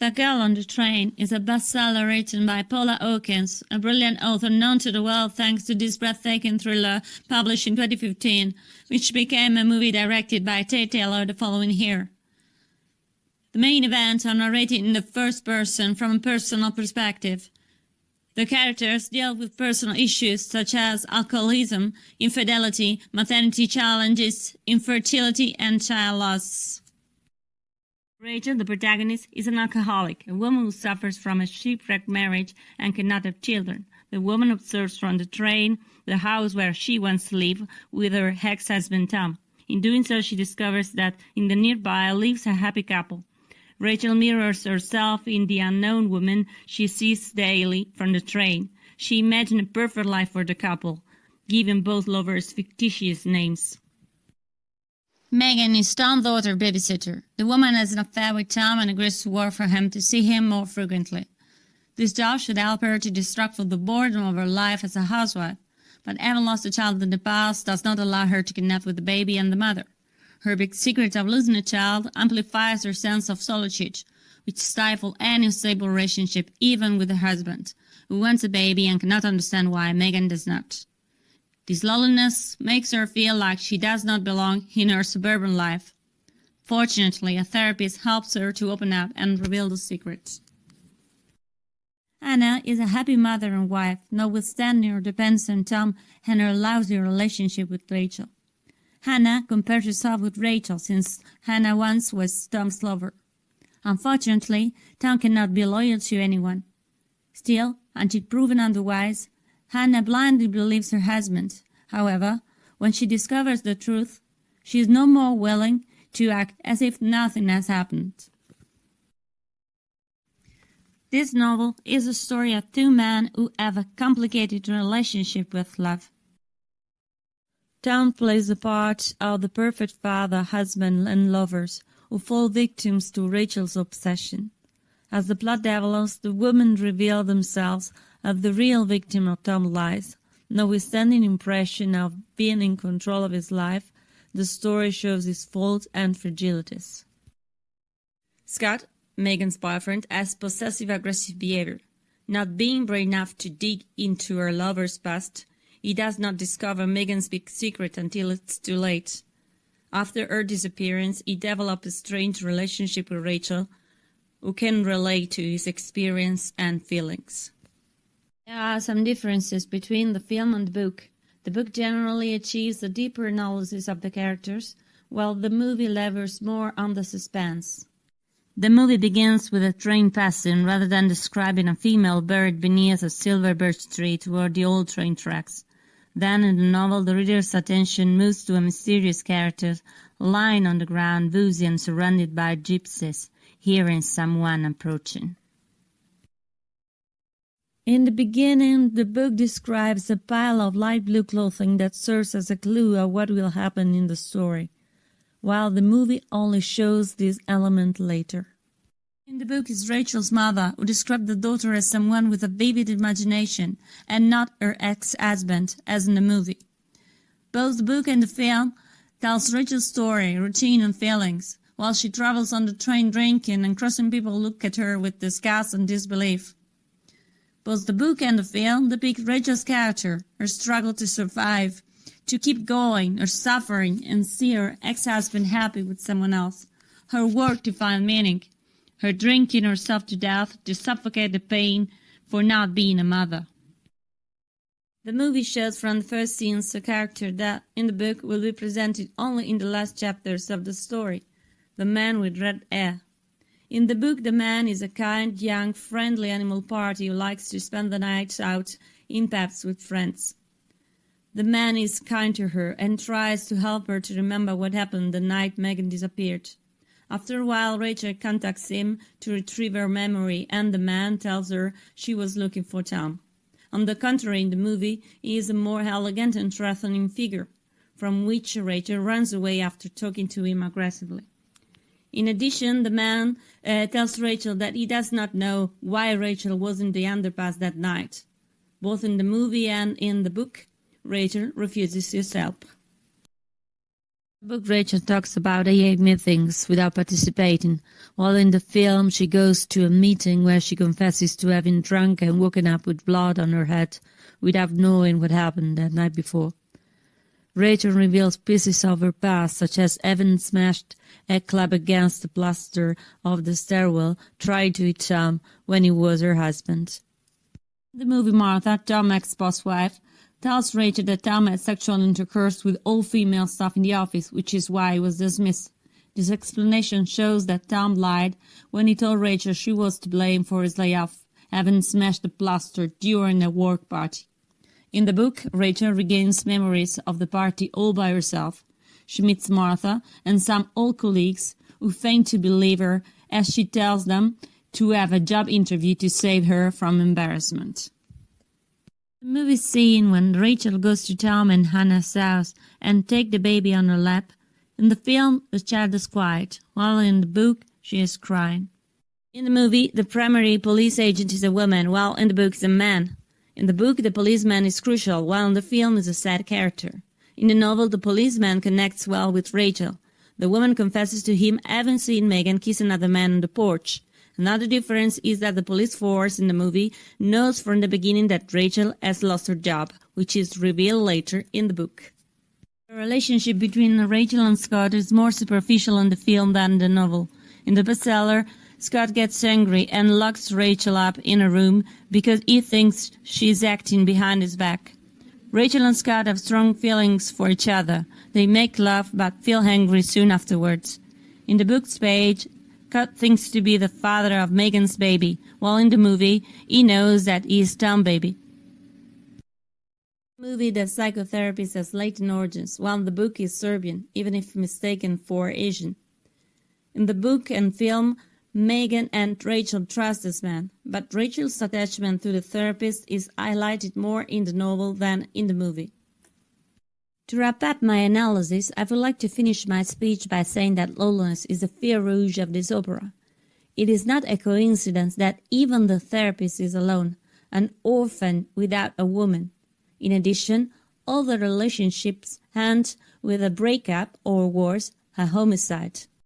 The Girl on the Train is a bestseller written by Paula Hawkins, a brilliant author known to the world thanks to this breathtaking thriller published in 2015, which became a movie directed by Tate Taylor the following year. The main events are narrated in the first person from a personal perspective. The characters deal with personal issues such as alcoholism, infidelity, maternity challenges, infertility, and child loss. Rachel, the protagonist, is an alcoholic, a woman who suffers from a shipwrecked marriage and cannot have children. The woman observes from the train the house where she once lived with her ex-husband Tom. In doing so, she discovers that in the nearby lives a happy couple. Rachel mirrors herself in the unknown woman she sees daily from the train. She imagines a perfect life for the couple, giving both lovers fictitious names. Megan is Tom's daughter babysitter. The woman has an affair with Tom and agrees to work for him to see him more frequently. This job should help her to distract from the boredom of her life as a housewife, but having lost a child in the past does not allow her to connect with the baby and the mother. Her big secret of losing a child amplifies her sense of solitude, which stifles any stable relationship even with her husband, who wants a baby and cannot understand why Megan does not. This loneliness makes her feel like she does not belong in her suburban life. Fortunately, a therapist helps her to open up and reveal the secret. Hannah is a happy mother and wife, notwithstanding her dependence on Tom and her lousy relationship with Rachel. Hannah compares herself with Rachel since Hannah once was Tom's lover. Unfortunately, Tom cannot be loyal to anyone. Still, until proven otherwise, Hannah blindly believes her husband. However, when she discovers the truth, she is no more willing to act as if nothing has happened. This novel is a story of two men who have a complicated relationship with love. Tom plays the part of the perfect father, husband, and lovers who fall victims to Rachel's obsession. As the plot develops, the women reveal themselves as the real victim of Tom's lies. Notwithstanding the impression of being in control of his life, the story shows his faults and fragilities. Scott, Megan's boyfriend, has possessive-aggressive behavior. Not being brave enough to dig into her lover's past, he does not discover Megan's big secret until it's too late. After her disappearance, he develops a strange relationship with Rachel, who can relate to his experience and feelings. There are some differences between the film and the book. The book generally achieves a deeper analysis of the characters, while the movie levers more on the suspense. The movie begins with a train passing rather than describing a female buried beneath a silver birch tree toward the old train tracks. Then in the novel, the reader's attention moves to a mysterious character lying on the ground, woozy and surrounded by gypsies, hearing someone approaching. In the beginning, the book describes a pile of light blue clothing that serves as a clue of what will happen in the story, while the movie only shows this element later. In the book is Rachel's mother, who described the daughter as someone with a vivid imagination, and not her ex-husband, as in the movie. Both the book and the film tells Rachel's story, routine and feelings. While she travels on the train drinking and crossing, people look at her with disgust and disbelief. Both the book and the film depict Rachel's character, her struggle to survive, to keep going, her suffering, and see her ex-husband happy with someone else, her work to find meaning, her drinking herself to death to suffocate the pain for not being a mother. The movie shows from the first scenes a character that, in the book, will be presented only in the last chapters of the story, the man with red hair. In the book, the man is a kind, young, friendly animal party who likes to spend the night out in pubs with friends. The man is kind to her and tries to help her to remember what happened the night Megan disappeared. After a while, Rachel contacts him to retrieve her memory, and the man tells her she was looking for Tom. On the contrary, in the movie, he is a more elegant and threatening figure, from which Rachel runs away after talking to him aggressively. In addition, the man tells Rachel that he does not know why Rachel was in the underpass that night. Both in the movie and in the book, Rachel refuses his help. In the book, Rachel talks about AA meetings without participating, while in the film she goes to a meeting where she confesses to having drunk and woken up with blood on her head without knowing what happened that night before. Rachel reveals pieces of her past, such as having smashed a club against the plaster of the stairwell, trying to hit Tom when he was her husband. In the movie, Martha, Tom's ex-boss wife, tells Rachel that Tom had sexual intercourse with all female staff in the office, which is why he was dismissed. This explanation shows that Tom lied when he told Rachel she was to blame for his layoff, having smashed the plaster during a work party. In the book, Rachel regains memories of the party all by herself. She meets Martha and some old colleagues who feign to believe her as she tells them to have a job interview to save her from embarrassment. The movie scene when Rachel goes to Tom and Hannah's house and takes the baby on her lap. In the film, the child is quiet, while in the book, she is crying. In the movie, the primary police agent is a woman, while in the book is a man. In the book, the policeman is crucial, while in the film is a side character. In the novel, the policeman connects well with Rachel. The woman confesses to him having seen Megan kiss another man on the porch. Another difference is that the police force in the movie knows from the beginning that Rachel has lost her job, which is revealed later in the book. The relationship between Rachel and Scott is more superficial in the film than in the novel. In the bestseller, Scott gets angry and locks Rachel up in a room because he thinks she's acting behind his back. Rachel and Scott have strong feelings for each other. They make love but feel angry soon afterwards. In the book's page, Scott thinks to be the father of Megan's baby, while in the movie, he knows that he is Tom's baby. In the movie, the psychotherapist has Latin origins, while in the book is Serbian, even if mistaken for Asian. In the book and film, Megan and Rachel trust this man, but Rachel's attachment to the therapist is highlighted more in the novel than in the movie. To wrap up my analysis, I would like to finish my speech by saying that loneliness is the fil rouge of this opera. It is not a coincidence that even the therapist is alone, an orphan without a woman. In addition, all the relationships end with a breakup or worse, a homicide.